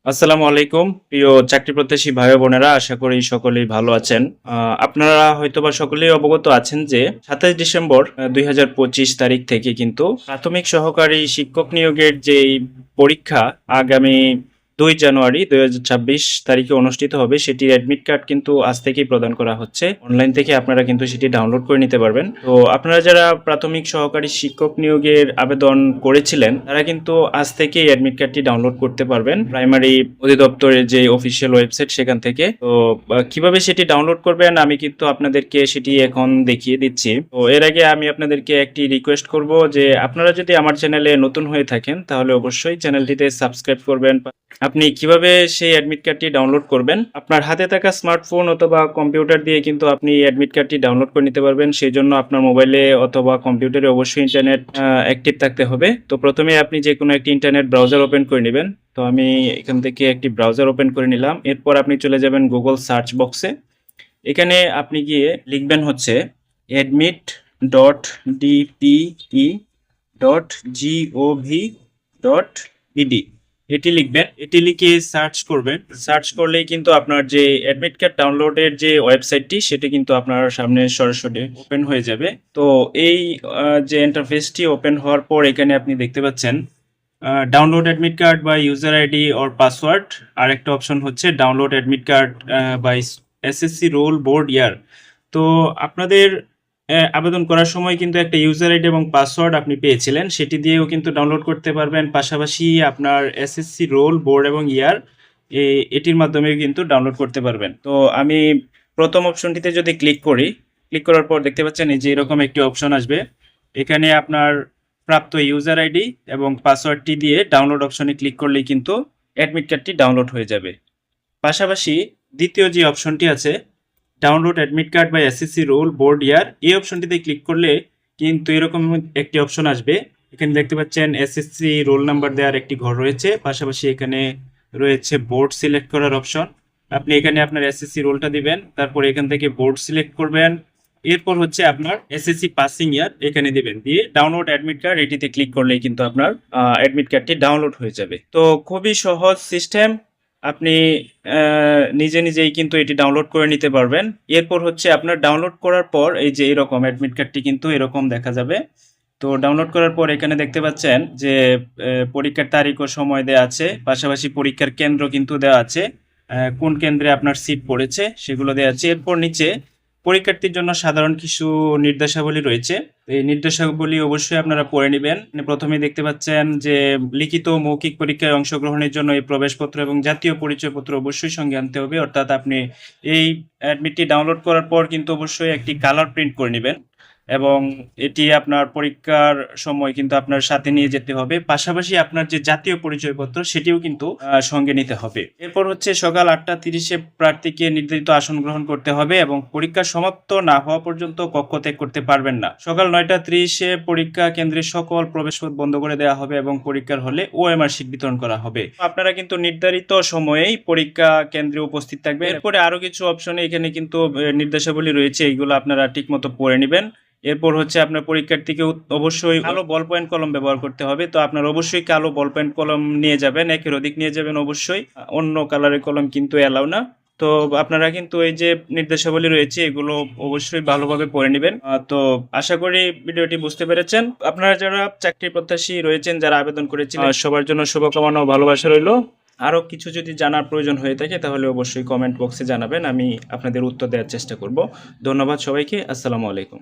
আসসালামু আলাইকুম প্রিয় চাকরি প্রত্যাশী ভাই ও বোনেরা, আশা করি সকলেই ভালো আছেন। আপনারা হয়তোবা সকলেই অবগত আছেন যে 27 ডিসেম্বর 2025 তারিখ থেকে কিন্তু প্রাথমিক সহকারী শিক্ষক নিয়োগের যেই পরীক্ষা আগামী 2 জানুয়ারি 2026 তারিখে অনুষ্ঠিত হবে, সেটির অ্যাডমিট কার্ড কিন্তু আজ থেকেই প্রদান করা হচ্ছে। অনলাইন থেকে আপনারা কিন্তু সেটি ডাউনলোড করে নিতে পারবেন। তো আপনারা যারা প্রাথমিক সহকারী শিক্ষক নিয়োগের আবেদন করেছিলেন তারা কিন্তু আজ থেকেই অ্যাডমিট কার্ডটি ডাউনলোড করতে পারবেন প্রাইমারি অধিদপ্তরের যে অফিসিয়াল ওয়েবসাইট সেখান থেকে। তো কিভাবে সেটি ডাউনলোড করবেন আমি কিন্তু আপনাদেরকে সেটি এখন দেখিয়ে দিচ্ছি। তো এর আগে আমি আপনাদেরকে একটি রিকোয়েস্ট করব যে আপনারা যদি আমার চ্যানেলে নতুন হয়ে থাকেন তাহলে অবশ্যই চ্যানেলটিতে সাবস্ক্রাইব করবেন। আপনি কিভাবে সেই অ্যাডমিট কার্ডটি ডাউনলোড করবেন, আপনার হাতে থাকা স্মার্টফোন অথবা কম্পিউটার দিয়ে কিন্তু আপনি অ্যাডমিট কার্ডটি ডাউনলোড করে নিতে পারবেন। সেই জন্য আপনার মোবাইলে অথবা কম্পিউটারে অবশ্যই ইন্টারনেট অ্যাক্টিভ থাকতে হবে। তো প্রথমে আপনি যে কোনো একটি ইন্টারনেট ব্রাউজার ওপেন করে নেবেন। তো আমি এখান থেকে একটি ব্রাউজার ওপেন করে নিলাম। এরপর আপনি চলে যাবেন গুগল সার্চ বক্সে। এখানে আপনি গিয়ে লিখবেন হচ্ছে admit.dpe.gov.ed, এটি লিখবেন। এটি লিখে সার্চ করবেন। সার্চ করলেই কিন্তু আপনার যে অ্যাডমিট কার্ড ডাউনলোডের যে ওয়েবসাইটটি সেটি কিন্তু আপনার সামনে সরাসরি ওপেন হয়ে যাবে। তো এই যে ইন্টারফেসটি ওপেন হওয়ার পর এখানে আপনি দেখতে পাচ্ছেন download admit card by user ID or password. আর একটা অপশন হচ্ছে download admit card by SSC roll board year. তো আপনাদের আবেদন করার সময় কিন্তু একটা ইউজার আইডি এবং পাসওয়ার্ড আপনি পেয়েছিলেন, সেটি দিয়েও কিন্তু ডাউনলোড করতে পারবেন। পাশাপাশি আপনার এসএসসি রোল বোর্ড এবং ইয়ার এটির মাধ্যমে কিন্তু ডাউনলোড করতে পারবেন। তো আমি প্রথম অপশনটিতে যদি ক্লিক করি, ক্লিক করার পর দেখতে পাচ্ছেন এই যে এরকম একটি অপশন আসবে। এখানে আপনার প্রাপ্ত ইউজার আইডি এবং পাসওয়ার্ডটি দিয়ে ডাউনলোড অপশনে ক্লিক করলেই কিন্তু অ্যাডমিট কার্ডটি ডাউনলোড হয়ে যাবে। পাশাপাশি দ্বিতীয় যে অপশনটি আছে download admit card by SSC roll board year, এই অপশনটিতে ক্লিক করলে কিন্তু এরকম একটি অপশন আসবে। এখানে দেখতে পাচ্ছেন এসএসসি রোল নাম্বার দেওয়ার একটি ঘর রয়েছে, পাশাপাশি এখানে রয়েছে বোর্ড সিলেক্ট করার অপশন। আপনি এখানে আপনার এসএসসি রোলটা দিবেন, তারপর এখান থেকে বোর্ড সিলেক্ট করবেন। এরপর হচ্ছে আপনার এসএসসি পাসিং ইয়ার এখানে দিবেন, দিয়ে ডাউনলোড অ্যাডমিট কার্ড এটিতে ক্লিক করলেই কিন্তু আপনার অ্যাডমিট কার্ডটি ডাউনলোড হয়ে যাবে। তো খুবই সহজ সিস্টেম, আপনি নিজে নিজেই কিন্তু এটি ডাউনলোড করে নিতে পারবেন। এরপর হচ্ছে আপনার ডাউনলোড করার পর এই যে এরকম অ্যাডমিট কার্ডটি কিন্তু এরকম দেখা যাবে। তো ডাউনলোড করার পর এখানে দেখতে পাচ্ছেন যে পরীক্ষার তারিখ ও সময় দেওয়া আছে, পাশাপাশি পরীক্ষার কেন্দ্র কিন্তু দেওয়া আছে, কোন কেন্দ্রে আপনার সিট পড়েছে সেগুলো দেওয়া আছে। এরপর নিচে পরীক্ষার্থীর জন্য সাধারণ কিছু নির্দেশাবলী রয়েছে, এই নির্দেশাবলী অবশ্যই আপনারা পড়ে নেবেন। প্রথমে দেখতে পাচ্ছেন যে লিখিত মৌখিক পরীক্ষায় অংশগ্রহণের জন্য এই প্রবেশপত্র এবং জাতীয় পরিচয়পত্র অবশ্যই সঙ্গে আনতে হবে। অর্থাৎ আপনি এই অ্যাডমিটটি ডাউনলোড করার পর কিন্তু অবশ্যই একটি কালার প্রিন্ট করে নেবেন এবং এটি আপনার পরীক্ষার সময় কিন্তু আপনার সাথে নিয়ে যেতে হবে। পাশাপাশি আপনার যে জাতীয় পরিচয়পত্র সেটিও কিন্তু সঙ্গে নিতে হবে। এরপর হচ্ছে সকাল 8:30-এ প্রার্থীকে নির্ধারিত আসন গ্রহণ করতে হবে এবং পরীক্ষা সমাপ্ত না হওয়া পর্যন্ত কক্ষ ত্যাগ করতে পারবেন না। সকাল 9:30-এ পরীক্ষা কেন্দ্রের সকল প্রবেশপথ বন্ধ করে দেওয়া হবে এবং পরীক্ষার হলে ওএমআর শিট বিতরণ করা হবে। আপনারা কিন্তু নির্ধারিত সময়েই পরীক্ষা কেন্দ্রে উপস্থিত থাকবে। এরপরে আরো কিছু অপশনে এখানে কিন্তু নির্দেশাবলী রয়েছে, এইগুলো আপনারা ঠিকমতো পড়ে নেবেন। এরপর হচ্ছে আপনার পরীক্ষার্থীকে অবশ্যই কালো বল পয়েন্ট কলম ব্যবহার করতে হবে। তো আপনার অবশ্যই কালো বল পয়েন্ট কলম নিয়ে যাবেন, একের অধিক নিয়ে যাবেন অবশ্যই, অন্য কালারের কলম কিন্তু এলাও না। তো আপনারা কিন্তু এই যে নির্দেশাবলী রয়েছে এগুলো অবশ্যই ভালোভাবে পড়ে নেবেন। তো আশা করি ভিডিওটি বুঝতে পেরেছেন। আপনারা যারা চাকরি প্রত্যাশী রয়েছেন, যারা আবেদন করেছিলেন, সবার জন্য শুভকামনা ও ভালোবাসা রইল। আরও কিছু যদি জানার প্রয়োজন হয়ে থাকে তাহলে অবশ্যই কমেন্ট বক্সে জানাবেন, আমি আপনাদের উত্তর দেওয়ার চেষ্টা করব। ধন্যবাদ সবাইকে। আসসালামু আলাইকুম।